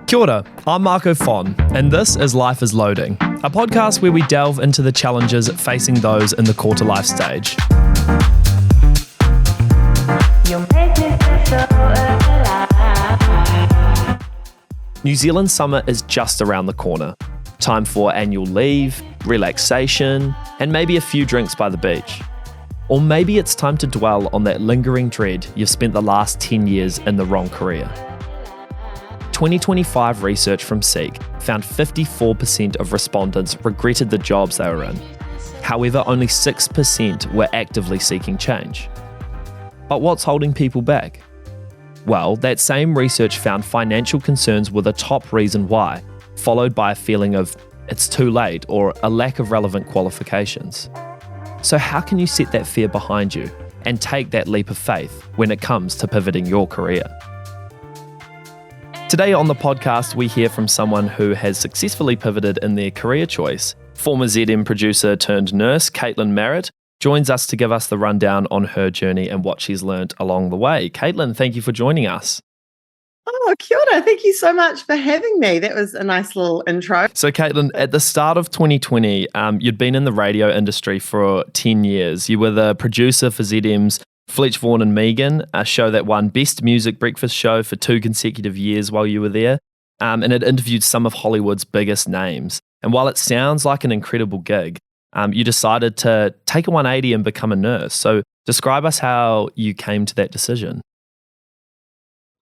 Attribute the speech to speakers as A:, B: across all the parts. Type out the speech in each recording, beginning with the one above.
A: Kia ora, I'm Marco Fon, and this is Life is Loading, a podcast where we delve into the challenges facing those in the quarter life stage. New Zealand summer is just around the corner. Time for annual leave, relaxation, and maybe a few drinks by the beach. Or maybe it's time to dwell on that lingering dread you've spent the last 10 years in the wrong career. 2025 research from Seek found 54% of respondents regretted the jobs they were in. However, only 6% were actively seeking change. But what's holding people back? Well, that same research found financial concerns were the top reason why, followed by a feeling of it's too late or a lack of relevant qualifications. So how can you set that fear behind you and take that leap of faith when it comes to pivoting your career? Today on the podcast, we hear from someone who has successfully pivoted in their career choice. Former ZM producer turned nurse, Caitlin Marett, joins us to give us the rundown on her journey and what she's learned along the way. Caitlin, thank you for joining us.
B: Oh, kia ora. Thank you so much for having me. That was a nice little intro.
A: So Caitlin, at the start of 2020, you'd been in the radio industry for 10 years. You were the producer for ZM's Fletch, Vaughan and Megan, a show that won Best Music Breakfast Show for 2 consecutive years while you were there, and it interviewed some of Hollywood's biggest names. And while it sounds like an incredible gig, you decided to take a 180 and become a nurse. So describe us how you came to that decision.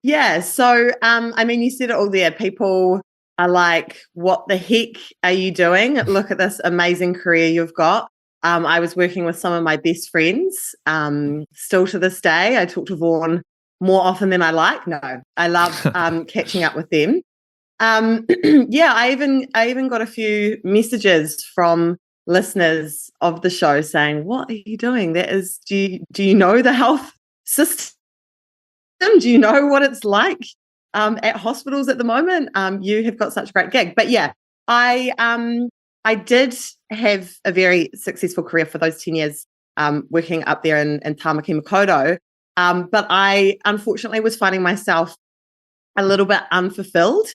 B: Yeah, so you said it all there. People are like, what the heck are you doing? Look at this amazing career you've got. I was working with some of my best friends, still to this day. I talk to Vaughan more often than I like. No, I love catching up with them. I even got a few messages from listeners of the show saying, "What are you doing? Do you know the health system? Do you know what it's like at hospitals at the moment? You have got such a great gig." But yeah, I did have a very successful career for those 10 years working up there in Tamaki Makaurau. But I unfortunately was finding myself a little bit unfulfilled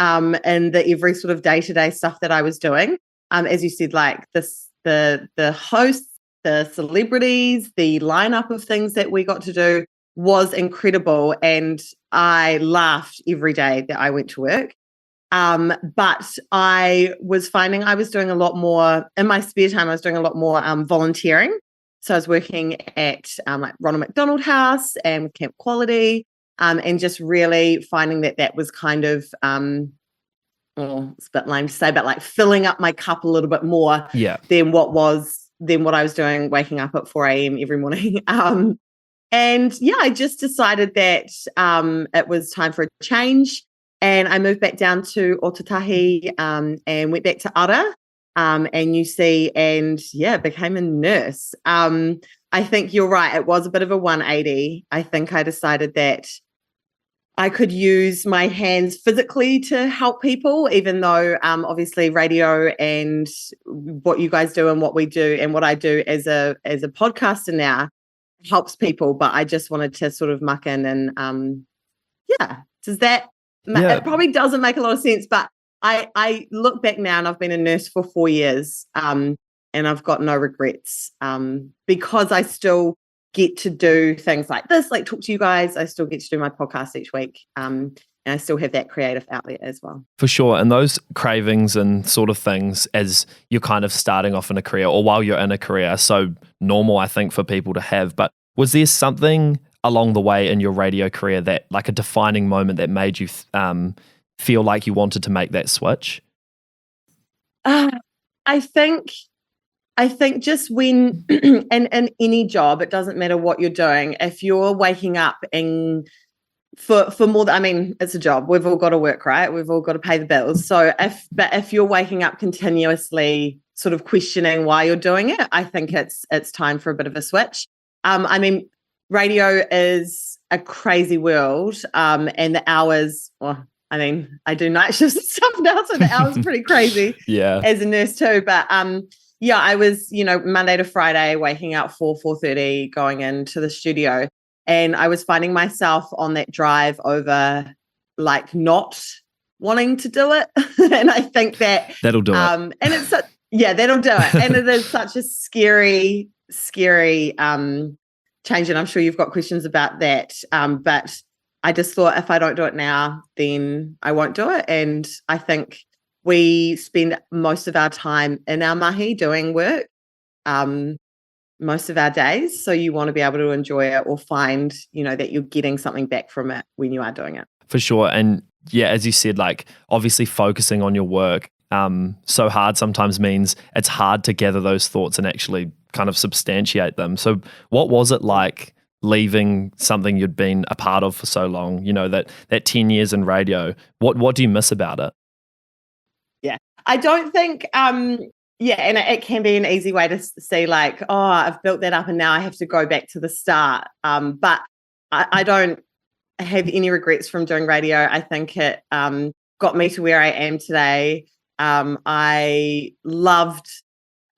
B: in the every sort of day-to-day stuff that I was doing. As you said, like the hosts, the celebrities, the lineup of things that we got to do was incredible. And I laughed every day that I went to work. But I was finding I was doing a lot more in my spare time. I was doing a lot more volunteering. So I was working at like Ronald McDonald House and with Camp Quality, and just really finding that was kind of, it's a bit lame to say, but like filling up my cup a little bit more than what I was doing, waking up at 4 a.m. every morning. I just decided that it was time for a change. And I moved back down to Otatahi and went back to Ara and UC and became a nurse. I think you're right. It was a bit of a 180. I think I decided that I could use my hands physically to help people, even though obviously radio and what you guys do and what we do and what I do as a podcaster now helps people. But I just wanted to sort of muck in and does that... It probably doesn't make a lot of sense, but I look back now and I've been a nurse for 4 years and I've got no regrets because I still get to do things like this, like talk to you guys. I still get to do my podcast each week and I still have that creative outlet as well.
A: For sure. And those cravings and sort of things as you're kind of starting off in a career or while you're in a career are so normal, I think, for people to have. But was there something along the way in your radio career that like a defining moment that made you feel like you wanted to make that switch?
B: I think just when in any job, it doesn't matter what you're doing. If you're waking up and for more than, it's a job. We've all got to work, right? We've all got to pay the bills. So if you're waking up continuously sort of questioning why you're doing it, I think it's time for a bit of a switch. Radio is a crazy world, and the hours, I do night shifts and stuff now, so the hours are pretty crazy as a nurse too. But I was, Monday to Friday, waking up 4:30, going into the studio. And I was finding myself on that drive over, like, not wanting to do it. And I think
A: that'll do it.
B: And it's that'll do it. And it is such a scary change. And I'm sure you've got questions about that. But I just thought if I don't do it now, then I won't do it. And I think we spend most of our time in our mahi doing work, most of our days. So you want to be able to enjoy it or find, that you're getting something back from it when you are doing it.
A: For sure. And yeah, as you said, like obviously focusing on your work so hard sometimes means it's hard to gather those thoughts and actually kind of substantiate them. So what was it like leaving something you'd been a part of for so long, that 10 years in radio? What do you miss about it?
B: Yeah, I don't think, and it can be an easy way to see like, oh, I've built that up and now I have to go back to the start. But I don't have any regrets from doing radio. I think it got me to where I am today. I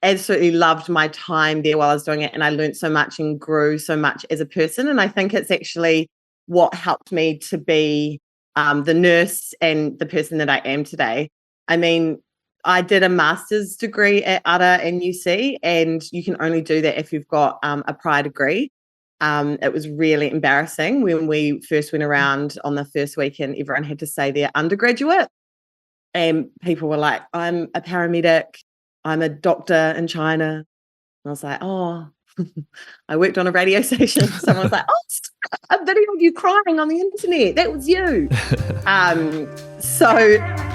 B: absolutely loved my time there while I was doing it, and I learned so much and grew so much as a person. And I think it's actually what helped me to be the nurse and the person that I am today. I mean, I did a master's degree at UTA and UC, and you can only do that if you've got a prior degree. It was really embarrassing when we first went around on the first week and everyone had to say they're undergraduate. And people were like, I'm a paramedic, I'm a doctor in China. And I was like, oh, I worked on a radio station. Someone was like, oh, a video of you crying on the internet. That was you.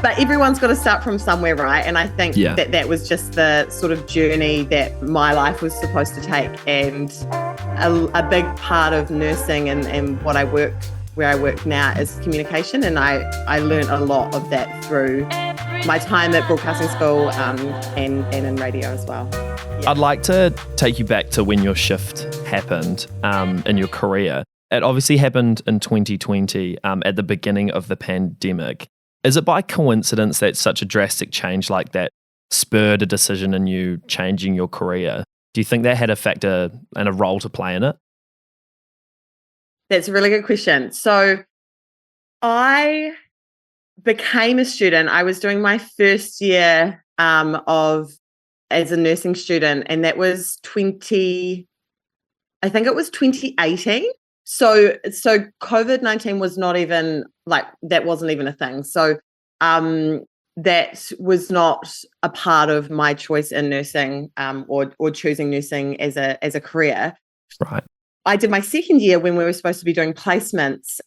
B: But everyone's got to start from somewhere, right? And I think that was just the sort of journey that my life was supposed to take. And a big part of nursing and where I work now is communication. And I learned a lot of that through my time at broadcasting school and in radio as well. Yeah.
A: I'd like to take you back to when your shift happened in your career. It obviously happened in 2020 at the beginning of the pandemic. Is it by coincidence that such a drastic change like that spurred a decision in you changing your career? Do you think that had a factor and a role to play in it?
B: That's a really good question. So I became a student. I was doing my first year as a nursing student, and that was 2018. So COVID-19 was not even that wasn't even a thing. So that was not a part of my choice in nursing or choosing nursing as a career.
A: Right.
B: I did my second year when we were supposed to be doing placements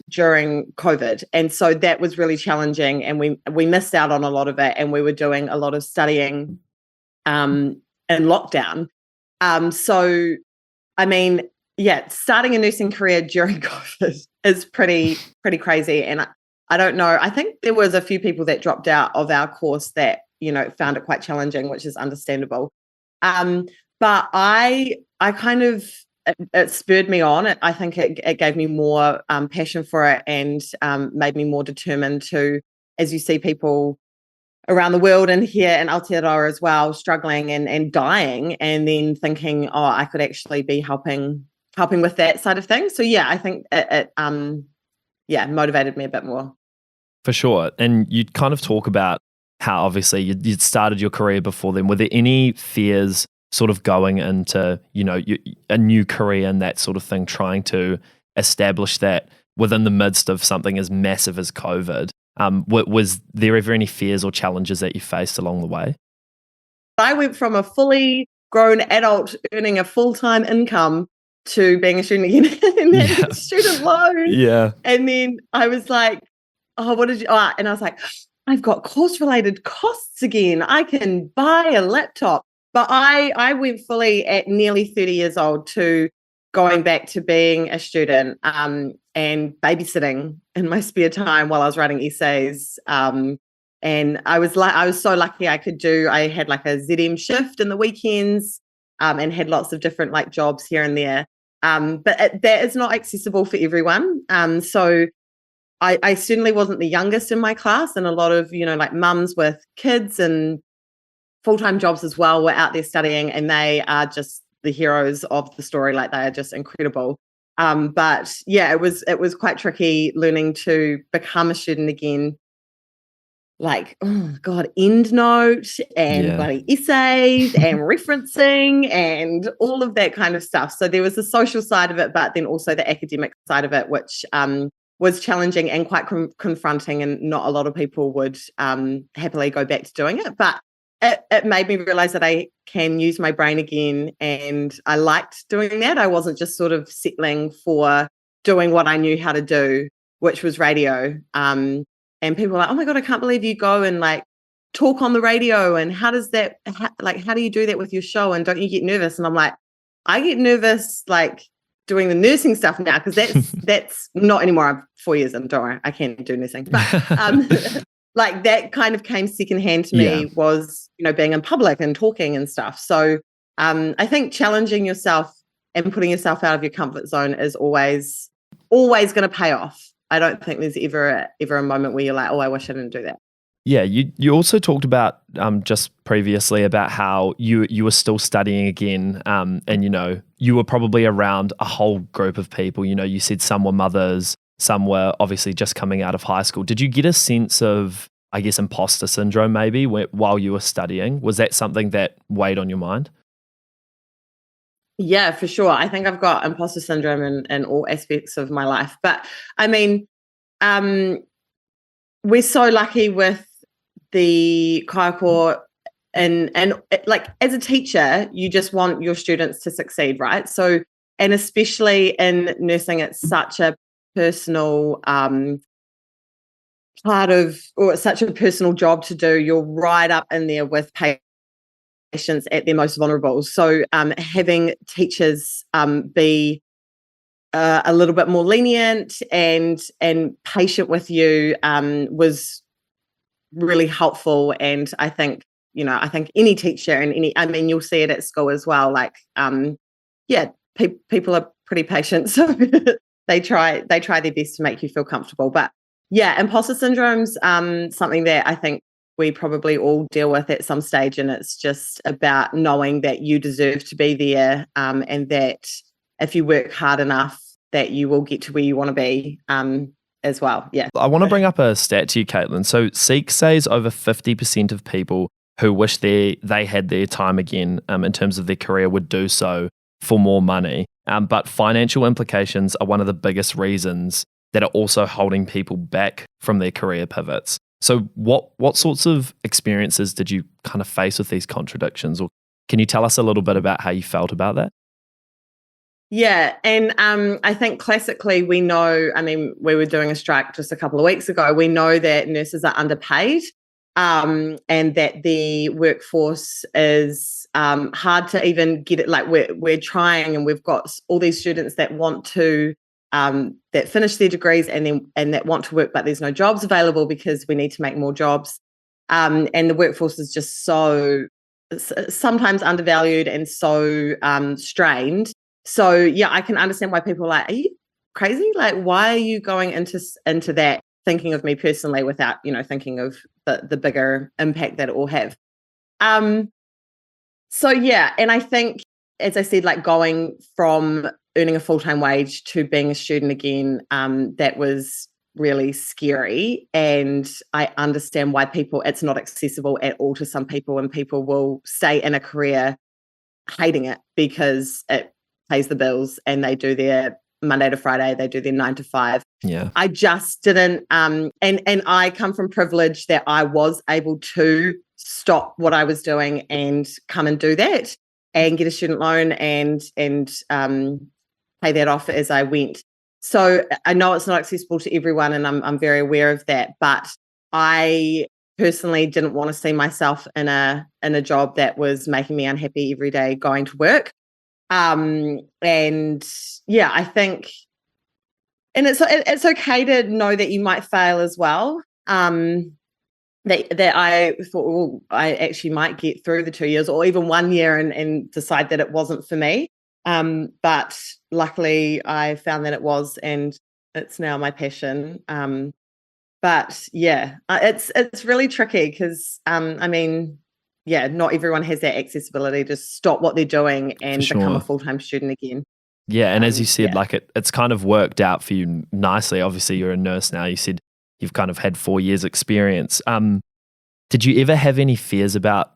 B: during COVID. And so that was really challenging, and we missed out on a lot of it, and we were doing a lot of studying in lockdown. So, I mean, starting a nursing career during COVID is pretty crazy. And I don't know, I think there was a few people that dropped out of our course that, found it quite challenging, which is understandable. But I kind of, it spurred me on. I think it gave me more passion for it and made me more determined to, as you see people around the world and here in Aotearoa as well, struggling and dying, and then thinking, oh, I could actually be helping with that side of things. So I think it motivated me a bit more. For sure.
A: And you'd kind of talk about how obviously you'd started your career before then. Were there any fears sort of going into, a new career and that sort of thing, trying to establish that within the midst of something as massive as COVID? Was there ever any fears or challenges that you faced along the way?
B: I went from a fully grown adult earning a full-time income to being a student again and having student loan. Yeah. And then I was like, oh, what did you, and I was like, I've got course-related costs again. I can buy a laptop. But I went fully at nearly 30 years old to going back to being a student and babysitting in my spare time while I was writing essays. And I was so lucky I had like a ZM shift in the weekends and had lots of different like jobs here and there. But that is not accessible for everyone. So I certainly wasn't the youngest in my class, and a lot of, like mums with kids and full-time jobs as well were out there studying, and they are just the heroes of the story. Like, they are just incredible. But it was quite tricky learning to become a student again oh God, EndNote and bloody essays and referencing and all of that kind of stuff. So there was the social side of it, but then also the academic side of it, which was challenging and quite confronting, and not a lot of people would happily go back to doing it. But it made me realize that I can use my brain again, and I liked doing that. I wasn't just sort of settling for doing what I knew how to do, which was radio. And people are like, oh my God, I can't believe you go and like talk on the radio. And how does that, how do you do that with your show? And don't you get nervous? And I'm like, I get nervous like doing the nursing stuff now, because that's not anymore. I'm 4 years in, don't worry, I can't do nursing. But like that kind of came secondhand to me was, being in public and talking and stuff. So I think challenging yourself and putting yourself out of your comfort zone is always going to pay off. I don't think there's ever a moment where you're like, oh, I wish I didn't do that.
A: Yeah, you also talked about just previously about how you were still studying again, and you were probably around a whole group of people. You said some were mothers, some were obviously just coming out of high school. Did you get a sense of, I guess, imposter syndrome maybe while you were studying? Was that something that weighed on your mind?
B: Yeah, for sure. I think I've got imposter syndrome in all aspects of my life. But I mean, we're so lucky with the kaiako, and like as a teacher, you just want your students to succeed, right? So, and especially in nursing, it's such a personal it's such a personal job to do. You're right up in there with patients at their most vulnerable. So having teachers be a little bit more lenient and patient with you was really helpful. And I think any teacher and you'll see it at school as well. Like, people are pretty patient, so they try their best to make you feel comfortable. But yeah, imposter syndrome's something that I think we probably all deal with at some stage, and it's just about knowing that you deserve to be there, and that if you work hard enough, that you will get to where you want to be as well. Yeah.
A: I want to bring up a stat to you, Caitlin. So Seek says over 50% of people who wish they had their time again in terms of their career would do so for more money. But financial implications are one of the biggest reasons that are also holding people back from their career pivots. So what sorts of experiences did you kind of face with these contradictions? Or can you tell us a little bit about how you felt about that?
B: Yeah, and I think classically we know, we were doing a strike just a couple of weeks ago, we know that nurses are underpaid, and that the workforce is hard to even get it. Like we're trying, and we've got all these students that want to that finish their degrees and that want to work, but there's no jobs available because we need to make more jobs, and the workforce is just so sometimes undervalued and so strained. So yeah, I can understand why people are like, are you crazy? Like, why are you going into that, thinking of me personally without, thinking of the bigger impact that it will have. So yeah, and I think, as I said, like going from earning a full-time wage to being a student again, that was really scary. And I understand why it's not accessible at all to some people, and people will stay in a career hating it because it pays the bills and they do their Monday to Friday, they do their 9 to 5.
A: Yeah.
B: I just didn't, and I come from privilege that I was able to stop what I was doing and come and do that and get a student loan and pay that off as I went. So I know it's not accessible to everyone, and I'm very aware of that, but I personally didn't want to see myself in a job that was making me unhappy every day going to work. And yeah, I think, and it's okay to know that you might fail as well. That I thought, well, I actually might get through the 2 years or even 1 year and decide that it wasn't for me. But luckily I found that it was, and it's now my passion. But yeah, it's really tricky because, yeah, not everyone has that accessibility to stop what they're doing and become a full-time student again.
A: Yeah, and as you said, like it's kind of worked out for you nicely. Obviously, you're a nurse now. You said you've kind of had 4 years experience. Did you ever have any fears about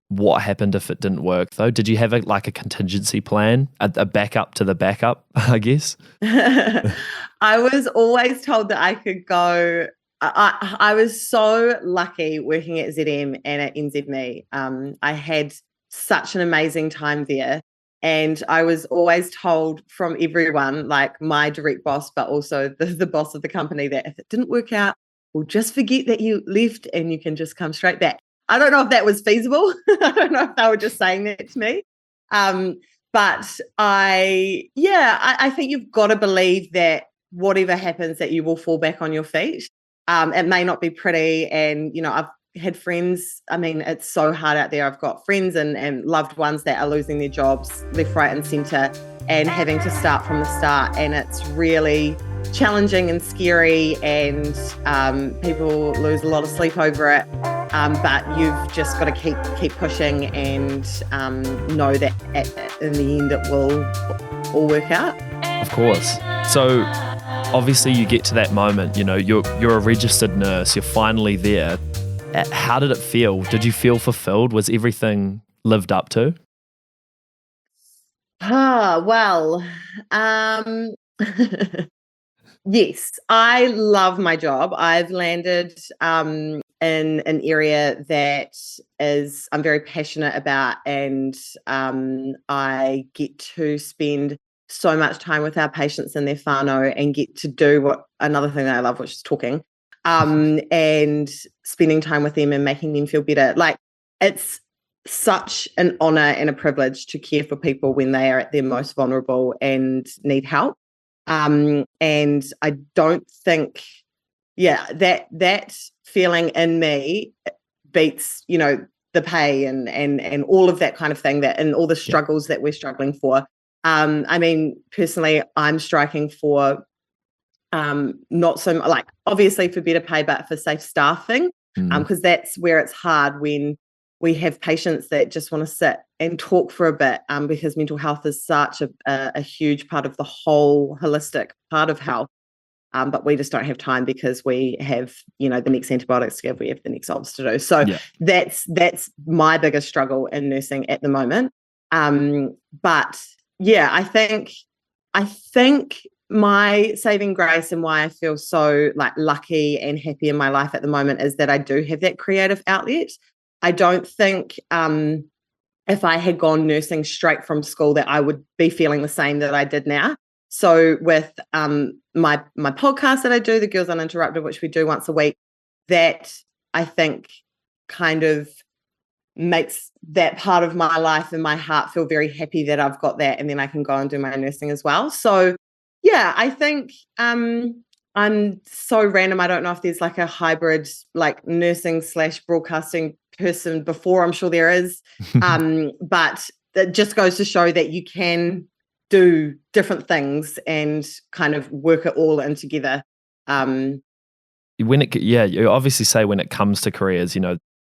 A: what happened if it didn't work, though? Did you have a contingency plan, a backup to the backup, I guess?
B: I was always told that I could go. I was so lucky working at ZM and at NZME. I had such an amazing time there. And I was always told from everyone, like my direct boss, but also the boss of the company, that if it didn't work out, well, just forget that you left and you can just come straight back. I don't know if that was feasible. I don't know if they were just saying that to me. But I think you've got to believe that whatever happens, that you will fall back on your feet. It may not be pretty. And, I've had friends. I mean, it's so hard out there. I've got friends and loved ones that are losing their jobs left, right, and centre and having to start from the start. And it's really challenging and scary, and people lose a lot of sleep over it. But you've just got to keep pushing and know that in the end it will all work out.
A: Of course. So obviously you get to that moment, you're a registered nurse, you're finally there. How did it feel? Did you feel fulfilled? Was everything lived up to?
B: Well, yes, I love my job. I've landed in an area that I'm very passionate about, and I get to spend so much time with our patients and their whānau and get to do another thing that I love, which is talking, and spending time with them and making them feel better. Like, it's such an honour and a privilege to care for people when they are at their most vulnerable and need help. And I don't think, that feeling in me beats, the pay and all of that kind of thing, that and all the struggles that we're struggling for. I mean, personally, I'm striking for not so like obviously for better pay, but for safe staffing, because that's where it's hard when we have patients that just want to sit and talk for a bit, because mental health is such a huge part of the whole holistic part of health. But we just don't have time because we have, the next antibiotics to give, we have the next obs to do. So that's my biggest struggle in nursing at the moment. But yeah, I think my saving grace and why I feel so lucky and happy in my life at the moment is that I do have that creative outlet. I don't think if I had gone nursing straight from school that I would be feeling the same that I did now. So with my podcast that I do, the Girls Uninterrupted, which we do once a week, that I think kind of makes that part of my life and my heart feel very happy that I've got that, and then I can go and do my nursing as well. So yeah, I think I'm so random. I don't know if there's a hybrid nursing / broadcasting person before. I'm sure there is. But it just goes to show that you can do different things and kind of work it all in together.
A: You obviously say when it comes to careers,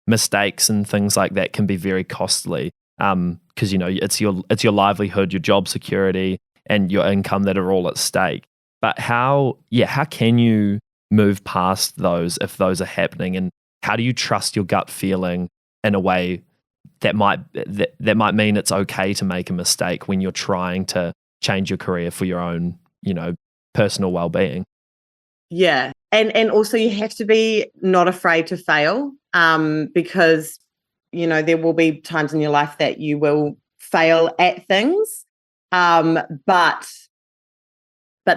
A: mistakes and things like that can be very costly, because it's your livelihood, your job security, and your income that are all at stake. But how can you move past those if those are happening, and how do you trust your gut feeling in a way that might mean it's okay to make a mistake when you're trying to change your career for your own, personal well-being?
B: Yeah. And also you have to be not afraid to fail, because, there will be times in your life that you will fail at things. But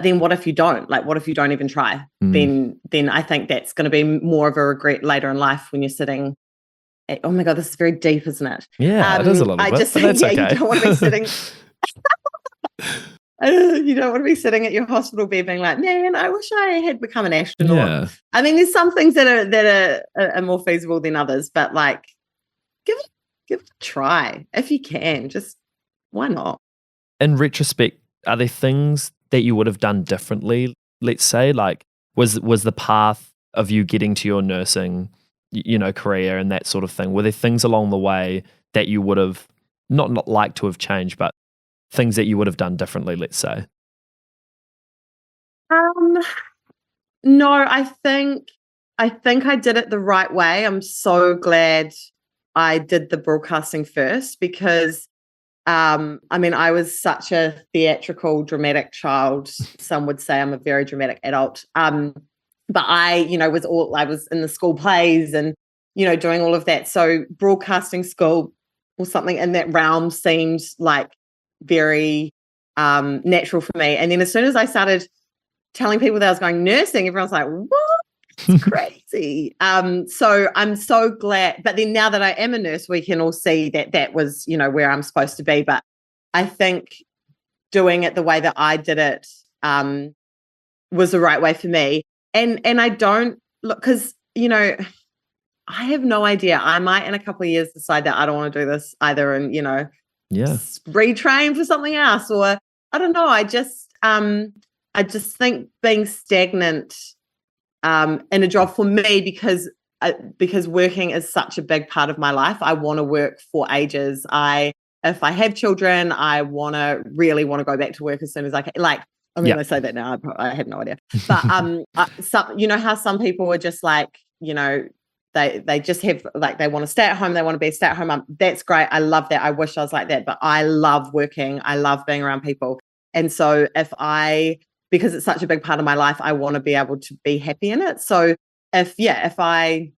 B: then what if you don't? What if you don't even try? Then I think that's going to be more of a regret later in life when you're sitting. Oh my God, this is very deep, isn't it?
A: Yeah, it is a little bit. Just think, okay.
B: You don't want to be sitting. You don't want to be sitting at your hospital bed being like, man, I wish I had become an astronaut. Yeah. I mean, there's some things that are more feasible than others, but give it a try if you can. Just why not?
A: In retrospect, are there things that you would have done differently? Let's say, was the path of you getting to your nursing, career and that sort of thing, were there things along the way that you would have not liked to have changed, but things that you would have done differently, let's say?
B: No, I think I think I did it the right way. I'm so glad I did the broadcasting first because, I mean, I was such a theatrical, dramatic child. Some would say I'm a very dramatic adult. But I was in the school plays and, doing all of that. So broadcasting school or something in that realm seemed like very natural for me. And then as soon as I started telling people that I was going nursing, everyone's like, what? It's crazy. So I'm so glad. But then now that I am a nurse, we can all see that was, where I'm supposed to be. But I think doing it the way that I did it was the right way for me. And I don't look, because, I have no idea. I might in a couple of years decide that I don't want to do this either and, retrain for something else, or I don't know. I just think being stagnant in a job for me, because working is such a big part of my life. I want to work for ages. If I have children, I really want to go back to work as soon as I can. I say that now, I have no idea. But how some people are just like, they just have they want to stay at home. They want to be a stay-at-home mum. That's great. I love that. I wish I was like that. But I love working. I love being around people. And so because it's such a big part of my life, I want to be able to be happy in it. So if I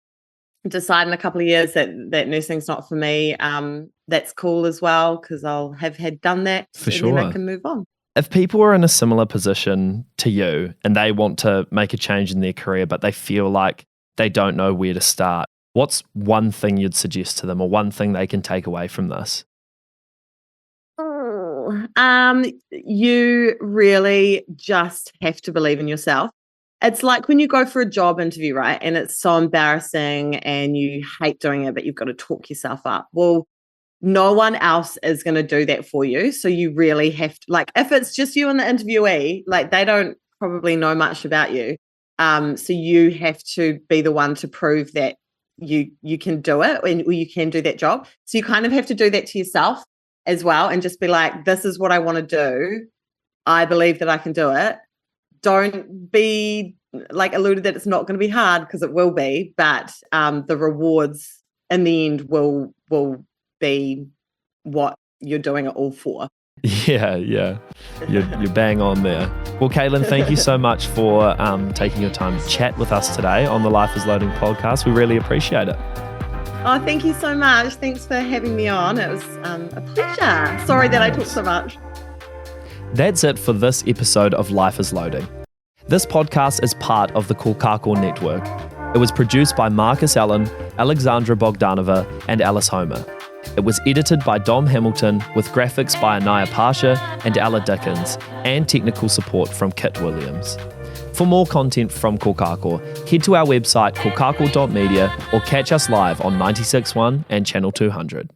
B: decide in a couple of years that nursing's not for me, that's cool as well, because I'll have done that.
A: For sure.
B: Then I can move on.
A: If people are in a similar position to you and they want to make a change in their career, but they feel like they don't know where to start, what's one thing you'd suggest to them, or one thing they can take away from this?
B: You really just have to believe in yourself. It's like when you go for a job interview, right? And it's so embarrassing and you hate doing it, but you've got to talk yourself up. Well, no one else is going to do that for you. So you really have to, if it's just you and the interviewee, they don't probably know much about you. So you have to be the one to prove that you can do it, or you can do that job. So you kind of have to do that to yourself as well, and just be like, this is what I want to do. I believe that I can do it. Don't be alluded that it's not going to be hard, because it will be, but the rewards in the end will be what you're doing it all for.
A: Yeah. You're bang on there. Well, Caitlin, thank you so much for taking your time to chat with us today on the Life is Loading podcast. We really appreciate it.
B: Oh, thank you so much. Thanks for having me on. It was a pleasure. Sorry that I talked so much.
A: That's it for this episode of Life is Loading. This podcast is part of the Kokako Network. It was produced by Marcus Allen, Alexandra Bogdanova, and Alice Homer. It was edited by Dom Hamilton, with graphics by Anaya Pasha and Ella Dickens, and technical support from Kit Williams. For more content from Kokako, head to our website kokako.media or catch us live on 96.1 and Channel 200.